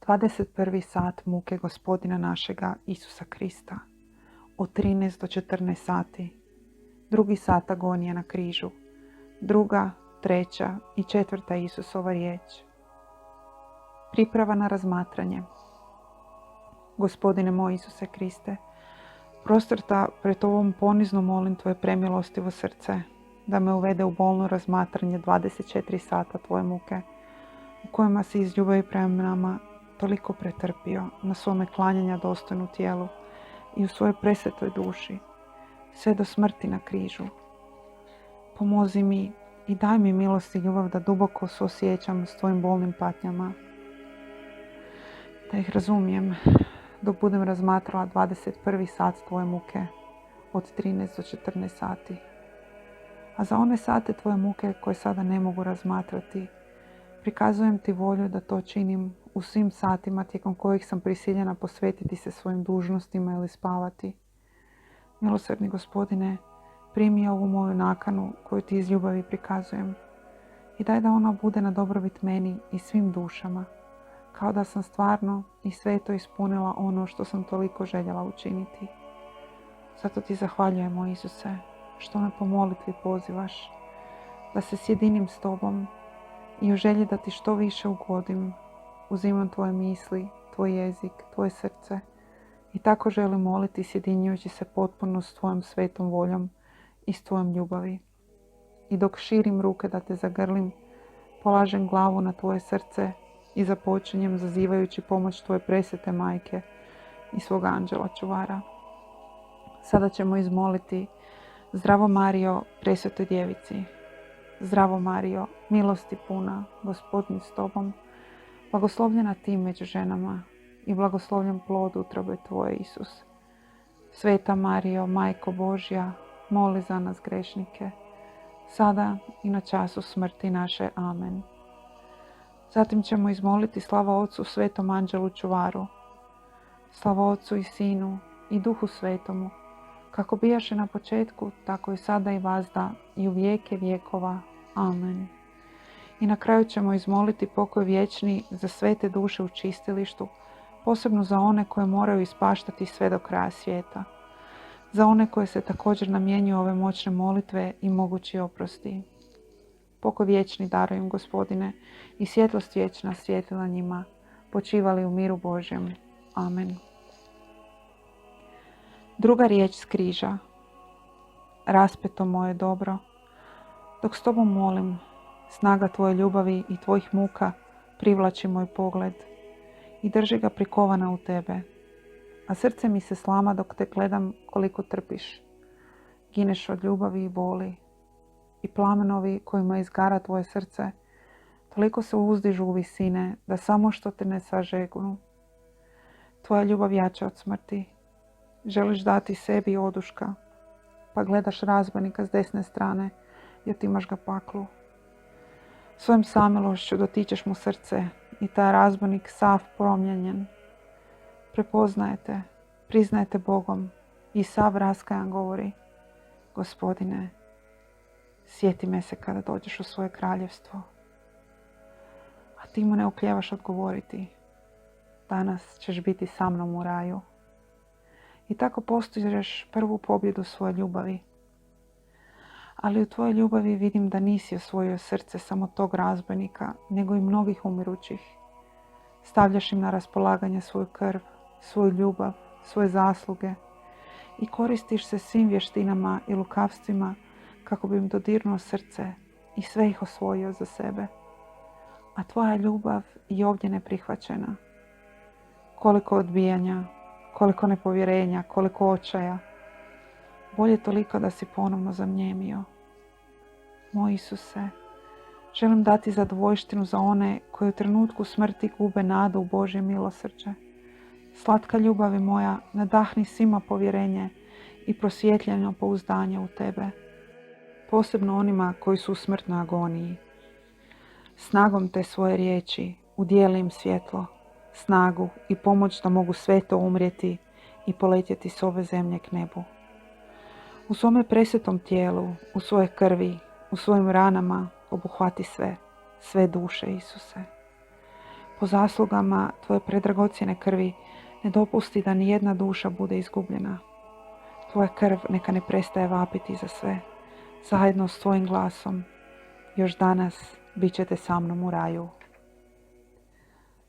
21. sat muke Gospodina našega Isusa Krista od 13 do 14 sati. Drugi sat agonije na križu. Druga, treća i četvrta Isusova riječ. Priprava na razmatranje. Gospodine moj Isuse Kriste, prostrta pred ovom ponizno molim Tvoje premilostivo srce da me uvede u bolno razmatranje 24 sata Tvoje muke, u kojima si iz ljubavi prema nama toliko pretrpio na svome klanjanja dostojnu tijelu i u svojoj presvetoj duši, sve do smrti na križu. Pomozi mi i daj mi milost i ljubav da duboko suosjećam s Tvojim bolnim patnjama, da ih razumijem dok budem razmatrala 21. sat Tvoje muke od 13 do 14 sati. A za one sate Tvoje muke koje sada ne mogu razmatrati, prikazujem Ti volju da to činim u svim satima tijekom kojih sam prisiljena posvetiti se svojim dužnostima ili spavati. Milosrdni Gospodine, primi ovu moju nakanu koju Ti iz ljubavi prikazujem i daj da ona bude na dobrobit meni i svim dušama, kao da sam stvarno i sveto ispunila ono što sam toliko željela učiniti. Zato Ti zahvaljujem, moj Isuse, što me po molitvi pozivaš da se sjedinim s Tobom i u želji da Ti što više ugodim, uzimam Tvoje misli, Tvoj jezik, Tvoje srce i tako želim moliti sjedinjujući se potpuno s Tvojom svetom voljom i s Tvojom ljubavi. I dok širim ruke da Te zagrlim, polažem glavu na Tvoje srce i započinjem zazivajući pomoć Tvoje presvete majke i svog anđela čuvara. Sada ćemo izmoliti: Zdravo Marijo, presvetoj djevici. Zdravo Marijo, milosti puna, Gospodin s Tobom, blagoslovljena Ti među ženama i blagoslovljen plod utrobe Tvoje, Isus. Sveta Marijo, Majko Božja, moli za nas grešnike, sada i na času smrti naše. Amen. Zatim ćemo izmoliti slava Otcu svetom anđelu čuvaru, slava Otcu i Sinu i Duhu svetomu, kako bijaše na početku, tako i sada i vazda i u vijeke vjekova. Amen. I na kraju ćemo izmoliti pokoj vječni za sve te duše u čistilištu, posebno za one koje moraju ispaštati sve do kraja svijeta. Za one koje se također namjenjuju ove moćne molitve i mogući oprosti. Pokoj vječni darujem, Gospodine, i svjetlost vječna svijetila njima, počivali u miru Božjem. Amen. Druga riječ s križa. Raspeto moje dobro, dok s Tobom molim, snaga Tvoje ljubavi i Tvojih muka privlači moj pogled i drži ga prikovana u Tebe, a srce mi se slama dok Te gledam koliko trpiš. Gineš od ljubavi i boli i plamenovi kojima izgara Tvoje srce toliko se uzdižu u visine da samo što Te ne sažegnu. Tvoja ljubav jača od smrti. Želiš dati sebi oduška, pa gledaš razbojnika s desne strane i otimaš ga paklu. Svojom samilošću dotičeš mu srce i taj razbojnik sav promijenjen prepoznajete, priznajete Bogom i sav raskajan govori: Gospodine, sjeti me se kada dođeš u svoje kraljevstvo. A ti mu ne okljevaš odgovoriti: danas ćeš biti sa mnom u raju. I tako postižeš prvu pobjedu svoje ljubavi. Ali u Tvojoj ljubavi vidim da nisi osvojio srce samo tog razbojnika, nego i mnogih umirućih. Stavljaš im na raspolaganje svoju krv, svoju ljubav, svoje zasluge i koristiš se svim vještinama i lukavstvima kako bi im dodirnuo srce i sve ih osvojio za sebe. A Tvoja ljubav je ovdje neprihvaćena. Koliko odbijanja, koliko nepovjerenja, koliko očaja. Bolje toliko da si ponovno zamnjemio. Moj Isuse, želim dati zadovoljštinu za one koji u trenutku smrti gube nadu u Božje milosrđe. Slatka ljubavi moja, nadahni svima povjerenje i prosvjetljeno pouzdanje u Tebe. Posebno onima koji su u smrtnoj agoniji. Snagom Te svoje riječi udijeli im svjetlo, snagu i pomoć da mogu sveto umrijeti i poletjeti s ove zemlje k nebu. U svome presvetom tijelu, u svojoj krvi, u svojim ranama obuhvati sve duše, Isuse. Po zaslugama tvoje predragocjene krvi ne dopusti da ni jedna duša bude izgubljena. Tvoja krv neka ne prestaje vapiti za sve. Zajedno s tvojim glasom još danas bit ćete sa mnom u raju.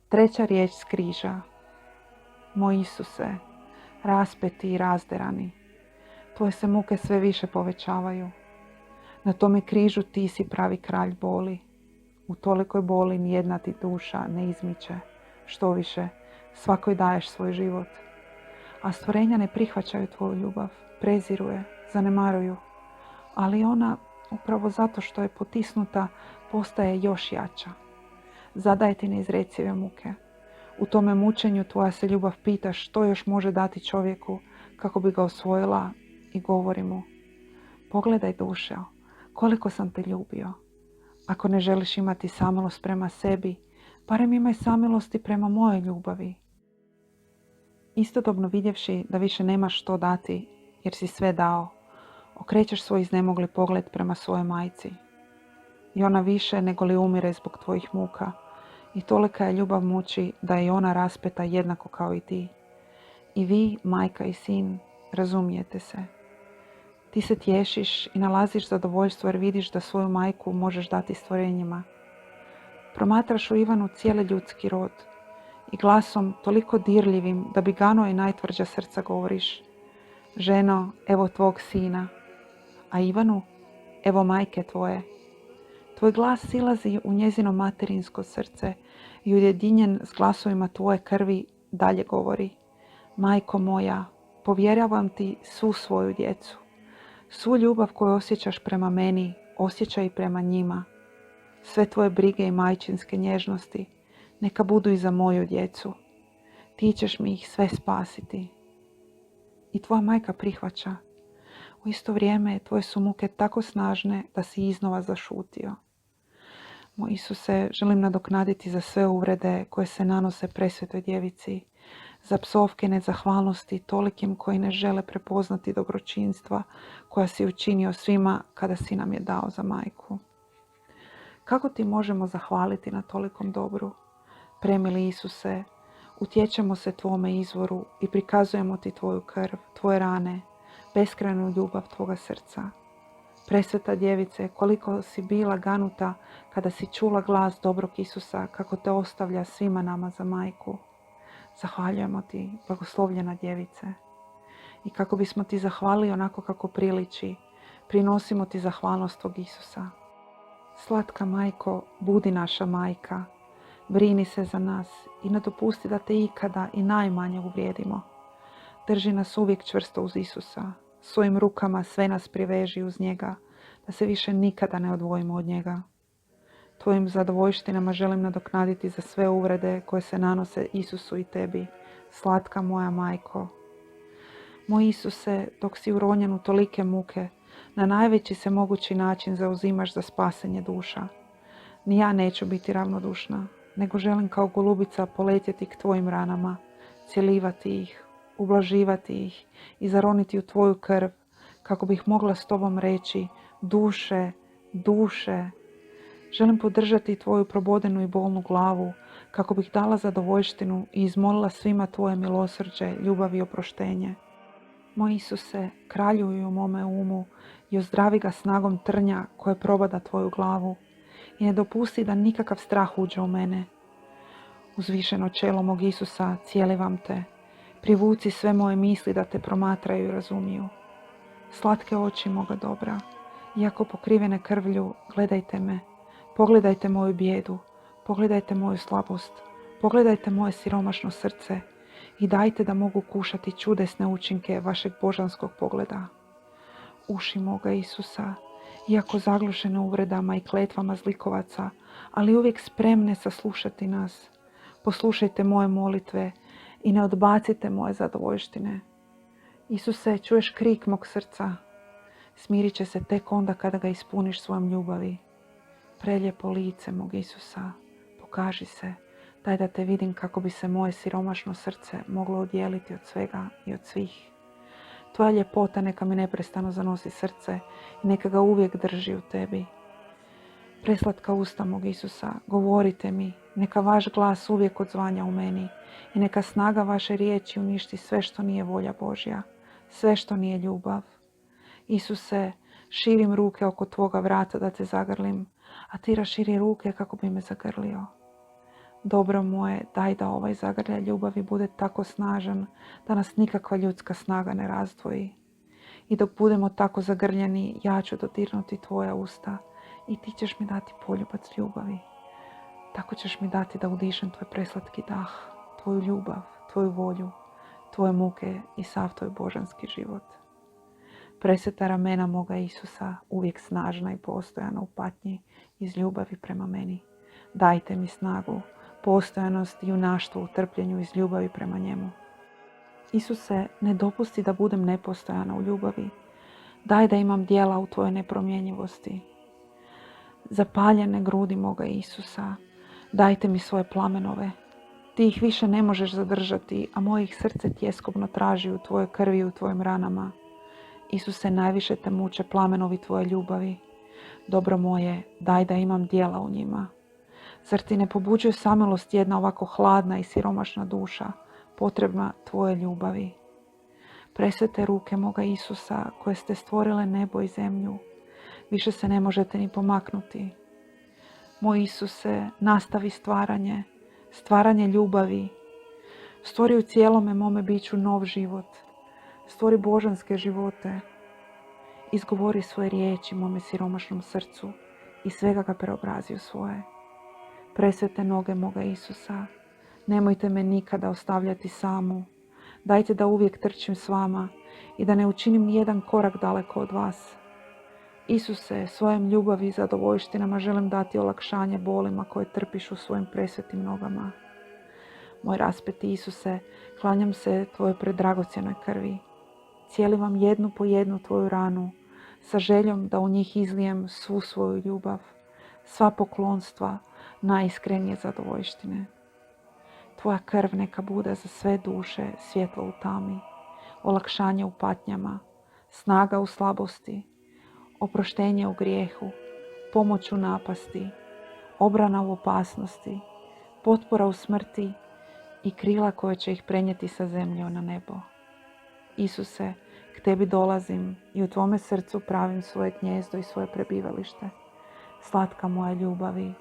Treća riječ s križa. Moj Isuse, raspeti i razderani, tvoje se muke sve više povećavaju. Na tome križu ti si pravi kralj boli. U tolikoj boli nijedna ti duša ne izmiče. Štoviše, svakoj daješ svoj život. A stvorenja ne prihvaćaju tvoju ljubav, preziru je, zanemaruju. Ali ona, upravo zato što je potisnuta, postaje još jača. Zadaje ti neizrecive muke. U tome mučenju tvoja se ljubav pita što još može dati čovjeku kako bi ga osvojila i govori mu: pogledaj dušo, koliko sam te ljubio. Ako ne želiš imati samilost prema sebi, barem imaj samilosti prema mojoj ljubavi. Istodobno vidjevši da više nemaš što dati jer si sve dao, okrećeš svoj iznemogli pogled prema svojoj majci. I ona više nego li umire zbog tvojih muka i tolika je ljubav muči da je ona raspeta jednako kao i ti. I vi, majka i sin, razumijete se. Ti se tješiš i nalaziš zadovoljstvo jer vidiš da svoju majku možeš dati stvorenjima. Promatraš u Ivanu cijeli ljudski rod i glasom toliko dirljivim da bi ganuo i najtvrđa srca govoriš: ženo, evo tvog sina, a Ivanu, evo majke tvoje. Tvoj glas silazi u njezino materinsko srce i ujedinjen s glasovima tvoje krvi dalje govori: majko moja, povjeravam ti svu svoju djecu. Svu ljubav koju osjećaš prema meni, osjećaj i prema njima. Sve tvoje brige i majčinske nježnosti neka budu i za moju djecu. Ti ćeš mi ih sve spasiti. I tvoja majka prihvaća. U isto vrijeme tvoje su muke tako snažne da si iznova zašutio. Moj Isuse, želim nadoknaditi za sve uvrede koje se nanose presvetoj djevici, za psovke nezahvalnosti tolikim koji ne žele prepoznati dobročinstva koja si učinio svima kada si nam je dao za majku. Kako ti možemo zahvaliti na tolikom dobru? Premili Isuse, utječemo se tvome izvoru i prikazujemo ti tvoju krv, tvoje rane, beskrajnu ljubav tvoga srca. Presveta djevice, koliko si bila ganuta kada si čula glas dobrog Isusa kako te ostavlja svima nama za majku. Zahvaljujemo ti, blagoslovljena djevice. I kako bismo ti zahvalili onako kako priliči, prinosimo ti zahvalnost tvog Isusa. Slatka majko, budi naša majka, brini se za nas i ne dopusti da te ikada i najmanje uvrijedimo. Drži nas uvijek čvrsto uz Isusa, svojim rukama sve nas priveži uz njega, da se više nikada ne odvojimo od njega. Tvojim zadovoljštinama želim nadoknaditi za sve uvrede koje se nanose Isusu i tebi, slatka moja majko. Moj Isuse, dok si uronjen u tolike muke, na najveći se mogući način zauzimaš za spasenje duša. Ni ja neću biti ravnodušna, nego želim kao golubica poletjeti k tvojim ranama, cjelivati ih, ublaživati ih i zaroniti u tvoju krv, kako bih mogla s tobom reći: duše, duše. Želim podržati tvoju probodenu i bolnu glavu, kako bih dala zadovoljštinu i izmolila svima tvoje milosrđe, ljubav i oproštenje. Moj Isuse, kraljuj u mome umu i ozdravi ga snagom trnja koje probada tvoju glavu i ne dopusti da nikakav strah uđe u mene. Uzvišeno čelo mog Isusa, cijelivam te. Privuci sve moje misli da te promatraju i razumiju. Slatke oči moga dobra, iako pokrivene krvlju, gledajte me. Pogledajte moju bijedu, pogledajte moju slabost, pogledajte moje siromašno srce i dajte da mogu kušati čudesne učinke vašeg božanskog pogleda. Uši moga Isusa, iako zaglušene uvredama i kletvama zlikovaca, ali uvijek spremne saslušati nas. Poslušajte moje molitve i ne odbacite moje zadovoljštine. Isuse, čuješ krik mog srca. Smirit će se tek onda kada ga ispuniš svojom ljubavi. Prelijepo lice mog Isusa, pokaži se, daj da te vidim kako bi se moje siromašno srce moglo odijeliti od svega i od svih. Tvoja ljepota neka mi neprestano zanosi srce i neka ga uvijek drži u tebi. Preslatka usta mog Isusa, govorite mi, Neka vaš glas uvijek odzvanja u meni i neka snaga vaše riječi uništi sve što nije volja Božja, sve što nije ljubav. Isuse, širim ruke oko tvoga vrata da te zagrlim, a ti raširi ruke kako bi me zagrlio. Dobro moje, daj da ovaj zagrljaj ljubavi bude tako snažan da nas nikakva ljudska snaga ne razdvoji. I dok budemo tako zagrljeni, ja ću dodirnuti tvoja usta i ti ćeš mi dati poljubac ljubavi. Tako ćeš mi dati da udišem tvoj preslatki dah, tvoju ljubav, tvoju volju, tvoje muke i sav tvoj božanski život. Presveta ramena moga Isusa, uvijek snažna i postojana u patnji iz ljubavi prema meni. Dajte mi snagu, postojanost i junaštvo u trpljenju iz ljubavi prema njemu. Isuse, ne dopusti da budem nepostojana u ljubavi. Daj da imam djela u tvojoj nepromjenjivosti. Zapaljene grudi moga Isusa, dajte mi svoje plamenove. Ti ih više ne možeš zadržati, a moje ih srce tjeskobno traži u tvojoj krvi i u tvojim ranama. Isuse, najviše te muče plamenovi tvoje ljubavi. Dobro moje, daj da imam djela u njima. Zar ti ne pobuđuje samilost jedna ovako hladna i siromašna duša, potrebna tvoje ljubavi? Presvete ruke moga Isusa, koje ste stvorile nebo i zemlju, više se ne možete ni pomaknuti. Moj Isuse, nastavi stvaranje ljubavi. Stvori u cijelome mome biću nov život. Stvori božanske živote. Izgovori svoje riječi mome siromašnom srcu i svega ga preobrazi u svoje. Presvete noge moga Isusa, nemojte me nikada ostavljati samu. Dajte da uvijek trčim s vama i da ne učinim nijedan korak daleko od vas. Isuse, svojom ljubavi i zadovoljštinama želim dati olakšanje bolima koje trpiš u svojim presvetim nogama. Moj raspeti Isuse, klanjam se tvojoj predragocjenoj krvi. Cijelim vam jednu po jednu tvoju ranu, sa željom da u njih izlijem svu svoju ljubav, sva poklonstva, najiskrenije zadovoljštine. Tvoja krv neka bude za sve duše svjetlo u tami, olakšanje u patnjama, snaga u slabosti, oproštenje u grijehu, pomoć u napasti, obrana u opasnosti, potpora u smrti i krila koje će ih prenijeti sa zemlje na nebo. Isuse, k tebi dolazim i u tvome srcu pravim svoje gnjezdo i svoje prebivalište. Slatka moja ljubavi,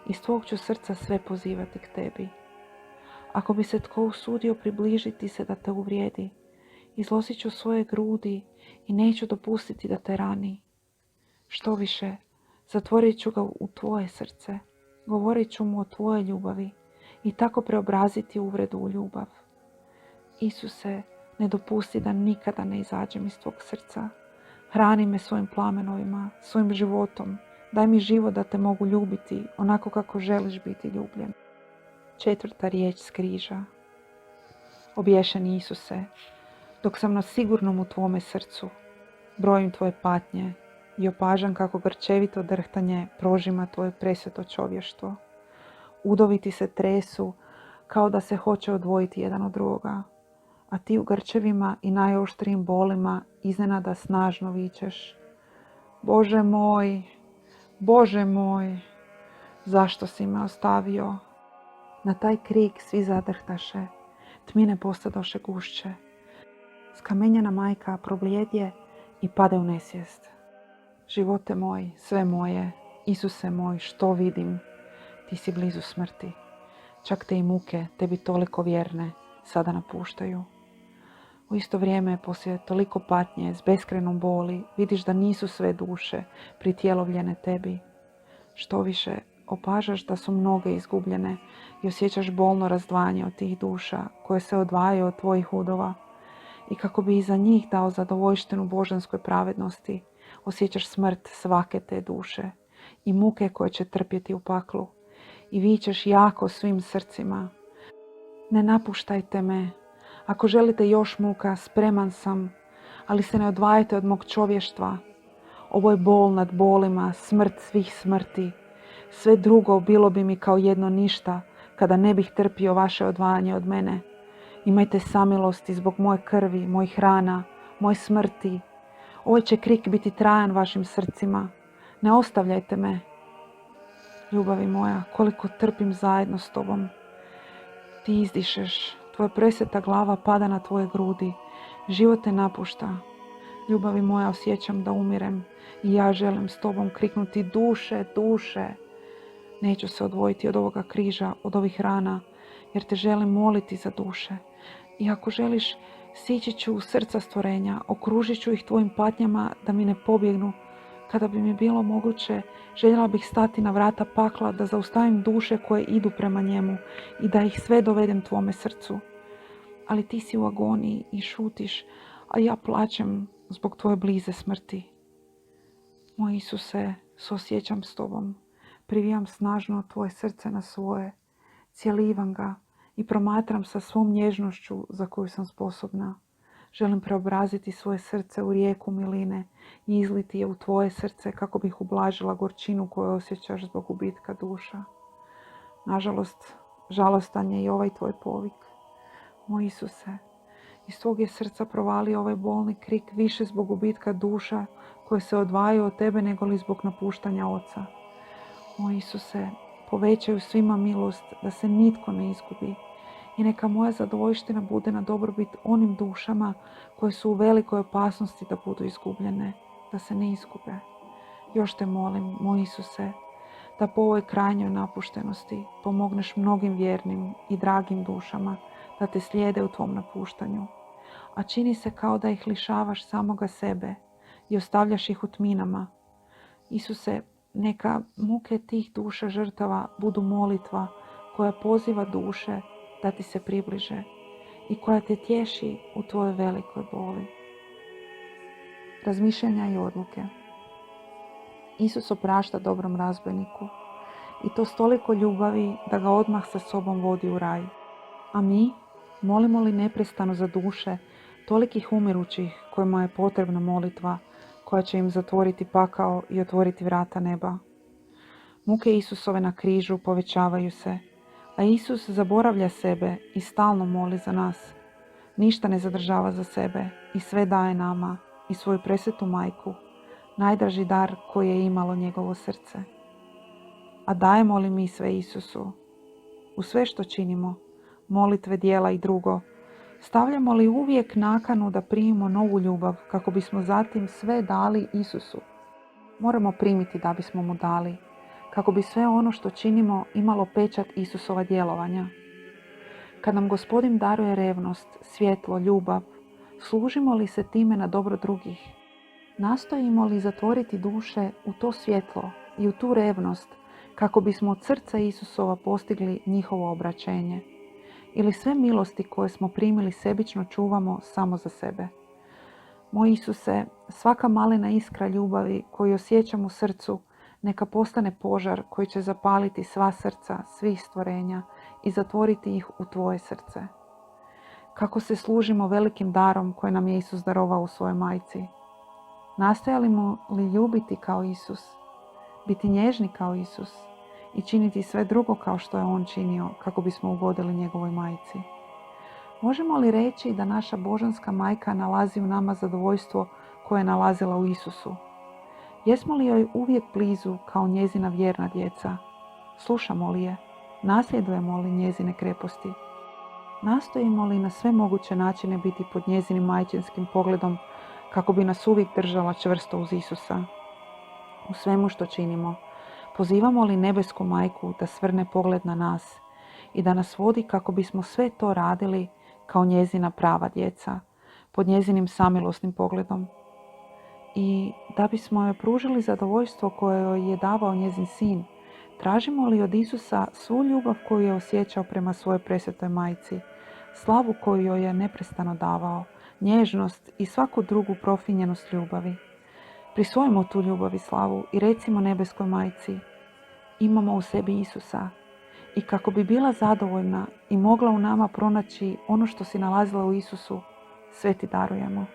iz tvog ću srca sve pozivati k tebi. Ako bi se tko usudio približiti se da te uvrijedi, izložit ću svoje grudi i neću dopustiti da te rani. Što više, zatvorit ću ga u tvoje srce, govorit ću mu o tvojoj ljubavi i tako preobraziti uvredu u ljubav. Isuse, ne dopusti da nikada ne izađem iz tvog srca. Hrani me svojim plamenovima, svojim životom. Daj mi život da te mogu ljubiti onako kako želiš biti ljubljen. 4. riječ s križa. Obješeni Isuse, dok sam na sigurnom u tvome srcu, brojim tvoje patnje i opažam kako grčevito drhtanje prožima tvoje presveto čovještvo. Udovi ti se tresu kao da se hoće odvojiti jedan od drugoga, a ti u grčevima i najoštrijim bolima iznenada snažno vičeš: Bože moj, Bože moj, zašto si me ostavio? Na taj krik svi zadrhtaše, tmine postadoše gušće. Skamenjena majka probljedje i pade u nesvijest. Živote moj, sve moje, Isuse moj, što vidim? Ti si blizu smrti. Čak te i muke, tebi toliko vjerne, sada napuštaju. U isto vrijeme, poslije toliko patnje, s beskrenom boli, vidiš da nisu sve duše pritjelovljene tebi. Što više, opažaš da su mnoge izgubljene i osjećaš bolno razdvajanje od tih duša koje se odvajaju od tvojih udova. I kako bi i za njih dao zadovoljštinu božanskoj pravednosti, osjećaš smrt svake te duše i muke koje će trpjeti u paklu. I vičeš jako svim srcima: ne napuštajte me. Ako želite još muka, spreman sam, ali se ne odvajajte od mog čovještva. Ovo je bol nad bolima, smrt svih smrti. Sve drugo bilo bi mi kao jedno ništa kada ne bih trpio vaše odvajanje od mene. Imajte samilosti zbog moje krvi, mojih rana, moje smrti. Ovaj će krik biti trajan vašim srcima. Ne ostavljajte me. Ljubavi moja, koliko trpim zajedno s tobom. Ti izdišeš, tvoja presveta glava pada na tvoje grudi, život te napušta. Ljubavi moja, osjećam da umirem i ja želim s tobom kriknuti duše, duše. Neću se odvojiti od ovoga križa, od ovih rana, jer te želim moliti za duše. I ako želiš, sići ću u srca stvorenja, okružit ću ih tvojim patnjama da mi ne pobjegnu. Kada bi mi bilo moguće, željela bih stati na vrata pakla da zaustavim duše koje idu prema njemu i da ih sve dovedem tvome srcu. Ali ti si u agoniji i šutiš, a ja plačem zbog tvoje blize smrti. Moj Isuse, suosjećam s tobom, privijam snažno tvoje srce na svoje, cijelivam ga i promatram sa svom nježnošću za koju sam sposobna. Želim preobraziti svoje srce u rijeku miline i izliti je u tvoje srce kako bih ublažila gorčinu koju osjećaš zbog gubitka duša. Nažalost, žalostan je i ovaj tvoj povik. Moj Isuse, iz tvog je srca provalio ovaj bolni krik više zbog gubitka duša koje se odvajaju od tebe nego li zbog napuštanja Oca. Moj Isuse, povećaju svima milost da se nitko ne izgubi i neka moja zadovoljština bude na dobrobit onim dušama koje su u velikoj opasnosti da budu izgubljene, da se ne izgube. Još te molim, moj Isuse, da po ovoj krajnjoj napuštenosti pomogneš mnogim vjernim i dragim dušama da te slijede u tvom napuštanju. A čini se kao da ih lišavaš samoga sebe i ostavljaš ih u tminama. Isuse, neka muke tih duša žrtava budu molitva koja poziva duše da ti se približe i koja te tješi u tvojoj velikoj boli. Razmišljanja i odluke. Isus oprašta dobrom razbojniku i to s toliko ljubavi da ga odmah sa sobom vodi u raj. A mi, molimo li neprestano za duše tolikih umirućih kojima je potrebna molitva koja će im zatvoriti pakao i otvoriti vrata neba? Muke Isusove na križu povećavaju se, a Isus zaboravlja sebe i stalno moli za nas. Ništa ne zadržava za sebe i sve daje nama i svoju presvetu majku, najdraži dar koji je imalo njegovo srce. A dajemo li mi sve Isusu? U sve što činimo, molitve, djela i drugo, stavljamo li uvijek nakanu da primimo novu ljubav kako bismo zatim sve dali Isusu? Moramo primiti da bismo mu dali, kako bi sve ono što činimo imalo pečat Isusova djelovanja. Kad nam Gospodin daruje revnost, svjetlo, ljubav, služimo li se time na dobro drugih? Nastojimo li zatvoriti duše u to svjetlo i u tu revnost kako bismo od srca Isusova postigli njihovo obraćenje? Ili sve milosti koje smo primili sebično čuvamo samo za sebe? Moj Isuse, svaka malena iskra ljubavi koju osjećam u srcu neka postane požar koji će zapaliti sva srca svih stvorenja i zatvoriti ih u tvoje srce. Kako se služimo velikim darom koje nam je Isus darovao u svojoj majci? Nastojimo li ljubiti kao Isus, biti nježni kao Isus i činiti sve drugo kao što je On činio kako bismo ugodili njegovoj majci? Možemo li reći da naša božanska majka nalazi u nama zadovoljstvo koje je nalazila u Isusu? Jesmo li joj uvijek blizu kao njezina vjerna djeca? Slušamo li je? Nasljedujemo li njezine kreposti? Nastojimo li na sve moguće načine biti pod njezinim majčinskim pogledom kako bi nas uvijek držala čvrsto uz Isusa? U svemu što činimo, pozivamo li nebesku majku da svrne pogled na nas i da nas vodi kako bismo sve to radili kao njezina prava djeca, pod njezinim samilosnim pogledom? I da bismo joj pružili zadovoljstvo koje joj je davao njezin sin, tražimo li od Isusa svu ljubav koju je osjećao prema svojoj presvetoj majci, slavu koju joj je neprestano davao, nježnost i svaku drugu profinjenost ljubavi? Prisvojimo tu ljubav i slavu i recimo nebeskoj majci: imamo u sebi Isusa, i kako bi bila zadovoljna i mogla u nama pronaći ono što si nalazila u Isusu, sve ti darujemo.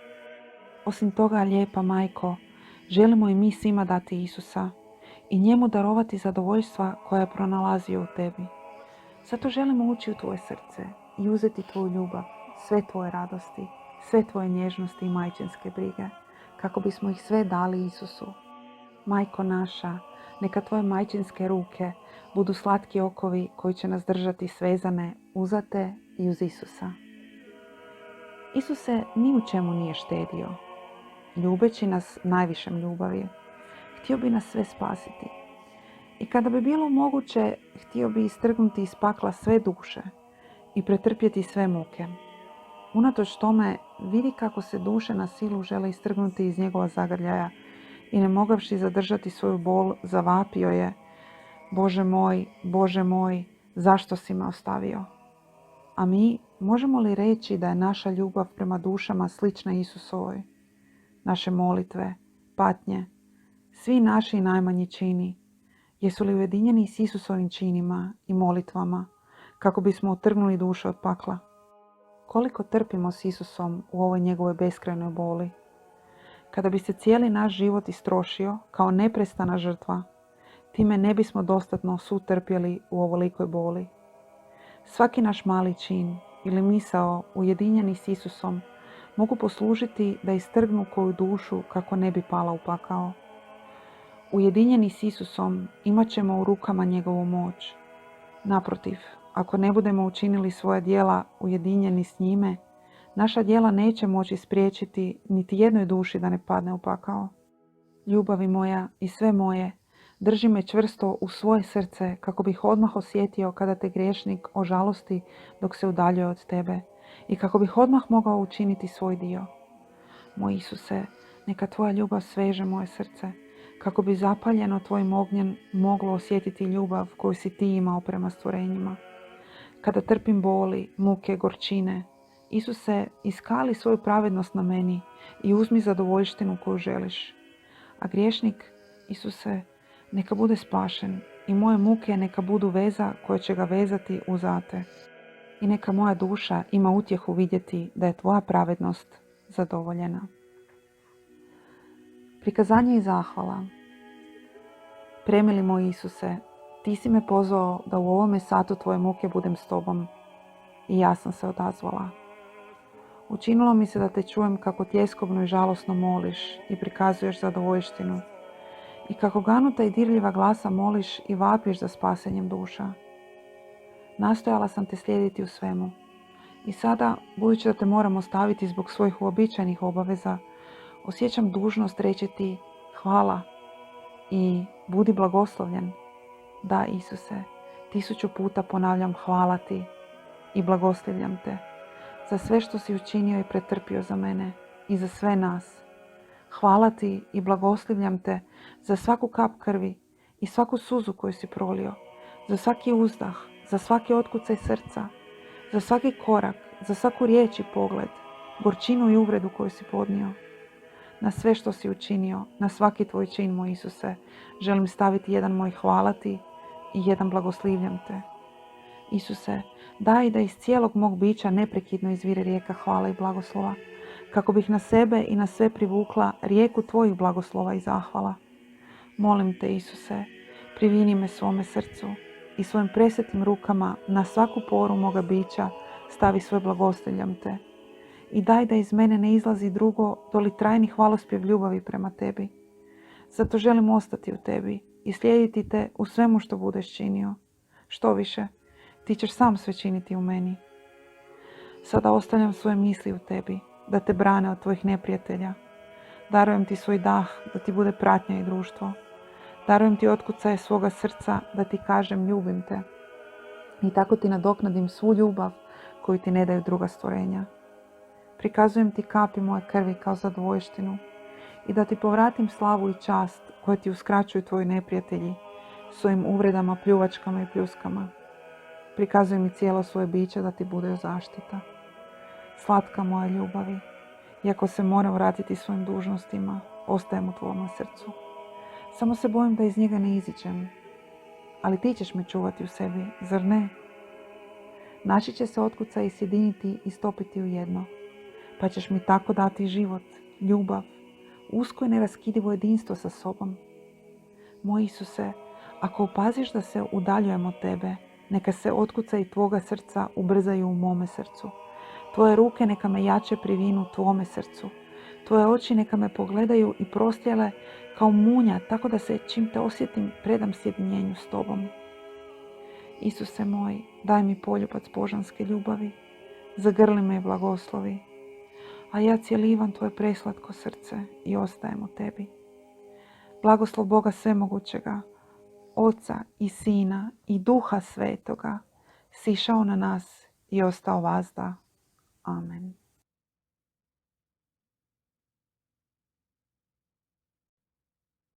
Osim toga, lijepa majko, želimo i mi svima dati Isusa i njemu darovati zadovoljstva koja je pronalazio u tebi. Zato želimo ući u tvoje srce i uzeti tvoju ljubav, sve tvoje radosti, sve tvoje nježnosti i majčinske brige, kako bismo ih sve dali Isusu. Majko naša, neka tvoje majčinske ruke budu slatki okovi koji će nas držati svezane uzate i uz Isusa. Isus se ni u čemu nije štedio. Ljubeći nas najvišem ljubavi, htio bi nas sve spasiti. I kada bi bilo moguće, htio bi istrgnuti iz pakla sve duše i pretrpjeti sve muke. Unatoč tome, vidi kako se duše na silu žele istrgnuti iz njegova zagrljaja i ne mogavši zadržati svoju bol, zavapio je: Bože moj, zašto si me ostavio? A mi možemo li reći da je naša ljubav prema dušama slična Isusovoj? Naše molitve, patnje, svi naši najmanji čini, jesu li ujedinjeni s Isusovim činima i molitvama kako bismo otrgnuli duše od pakla? Koliko trpimo s Isusom u ovoj njegovoj beskrajnoj boli? Kada bi se cijeli naš život istrošio kao neprestana žrtva, time ne bismo dostatno sutrpjeli u ovolikoj boli. Svaki naš mali čin ili misao ujedinjeni s Isusom mogu poslužiti da istrgnu koju dušu kako ne bi pala u pakao. Ujedinjeni s Isusom imat ćemo u rukama njegovu moć. Naprotiv, ako ne budemo učinili svoja djela ujedinjeni s njime, naša djela neće moći spriječiti niti jednoj duši da ne padne u pakao. Ljubavi moja i sve moje, drži me čvrsto u svoje srce kako bih odmah osjetio kada te griješnik ožalosti dok se udaljuje od tebe i kako bih odmah mogao učiniti svoj dio. Moj Isuse, neka tvoja ljubav sveže moje srce, kako bi zapaljeno tvojim ognjem moglo osjetiti ljubav koju si ti imao prema stvorenjima. Kada trpim boli, muke, gorčine, Isuse, iskali svoju pravednost na meni i uzmi zadovoljštinu koju želiš. A griješnik, Isuse, neka bude spašen i moje muke neka budu veza koja će ga vezati uzate. I neka moja duša ima utjehu vidjeti da je tvoja pravednost zadovoljena. Prikazanje i zahvala. Premili moj Isuse, ti si me pozvao da u ovome satu tvoje muke budem s tobom. I ja sam se odazvala. Učinilo mi se da te čujem kako tjeskobno i žalosno moliš i prikazuješ zadovoljštinu. I kako ganuta i dirljiva glasa moliš i vapiš za spasenjem duša. Nastojala sam te slijediti u svemu. I sada, budući da te moram ostaviti zbog svojih uobičajenih obaveza, osjećam dužnost reći ti hvala i budi blagoslovljen. Da, Isuse, 1000 puta ponavljam hvala ti i blagoslivljam te za sve što si učinio i pretrpio za mene i za sve nas. Hvala ti i blagoslivljam te za svaku kap krvi i svaku suzu koju si prolio, za svaki uzdah, za svaki otkucaj srca, za svaki korak, za svaku riječ i pogled, gorčinu i uvredu koju si podnio. Na sve što si učinio, na svaki tvoj čin, moj Isuse, želim staviti jedan moj hvala ti i jedan blagoslivljam te. Isuse, daj da iz cijelog mog bića neprekidno izvire rijeka hvala i blagoslova, kako bih na sebe i na sve privukla rijeku tvojih blagoslova i zahvala. Molim te, Isuse, privini me svome srcu i svojim presvetim rukama na svaku poru moga bića stavi svoj blagoslivljam te. I daj da iz mene ne izlazi drugo doli trajni hvalospjev ljubavi prema tebi. Zato želim ostati u tebi i slijediti te u svemu što budeš činio. Što više, ti ćeš sam sve činiti u meni. Sada ostavljam svoje misli u tebi, da te brane od tvojih neprijatelja. Darujem ti svoj dah, da ti bude pratnja i društvo. Darujem ti otkucaje svoga srca, da ti kažem ljubim te. I tako ti nadoknadim svu ljubav koju ti ne daju druga stvorenja. Prikazujem ti kapi moje krvi kao zadovoljštinu i da ti povratim slavu i čast koje ti uskraćuju tvoji neprijatelji svojim uvredama, pljuvačkama i pljuskama. Prikazujem mi cijelo svoje biće da ti bude zaštita. Slatka moja ljubavi, iako se moram vratiti svojim dužnostima, ostajem u tvojom srcu. Samo se bojim da iz njega ne iziđem, ali ti ćeš me čuvati u sebi, zar ne? Naši će se otkucaji sjediniti i stopiti u jedno, pa ćeš mi tako dati život, ljubav, usko i neraskidivo jedinstvo sa sobom. Moj Isuse, ako opaziš da se udaljujem od tebe, neka se otkucaji tvoga srca ubrzaju u mome srcu. Tvoje ruke neka me jače privinu tvome srcu. Tvoje oči neka me pogledaju i prostrijele kao munja, tako da se čim te osjetim predam sjedinjenju s tobom. Isuse moj, daj mi poljubac božanske ljubavi, zagrli me i blagoslovi, a ja cjelivam tvoje preslatko srce i ostajem u tebi. Blagoslov Boga Svemogućega, Oca i Sina i Duha Svetoga, sišao na nas i ostao vazda. Amen.